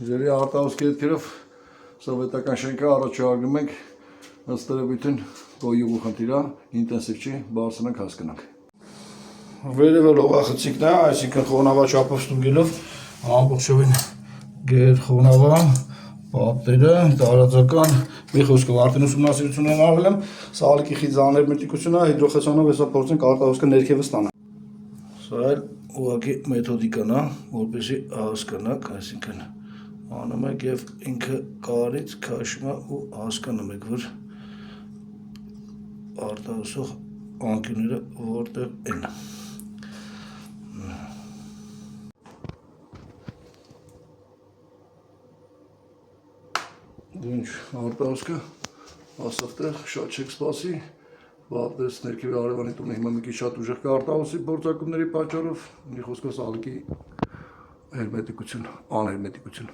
Ձերի արտահոսքի հետքերով սովետական շենքը առաջարկում ենք ըստ երևույթին գոյու խնդիր է, ինտենսիվ չի, բարձրանք հասկանանք։ Վերևը լողախցիկն է, այսինքն խոնավա չափով ստուգելով ամբողջովին գեր խոնավա պատերը, տարածական, մի խոսքով արդեն ուսումնասիրություն են արվել եմ, սալիկի խիզաներ մետիկությունը, հիդրոխեցանով հեսա փորձենք արտահոսքը ներքևը ստանալ։ Սա էլ ուղղակի մեթոդիկան է, որպեսզի հասկանաք, այսինքն անում եք եւ ինքը կարից քաշում է ու հասկանում եք, որ արտահոսող անկյունները որտեղ են։ Ինչ արտահոսքը ասախտեղ շատ չեք սպասի, բաղդես ներքևի արևանի տունը հիմա մի քիչ շատ ուժեղ կա արտահոսի գործակումների պատճառով, մի խոսքով սալիկի հերմետիկություն, անհերմետիկություն։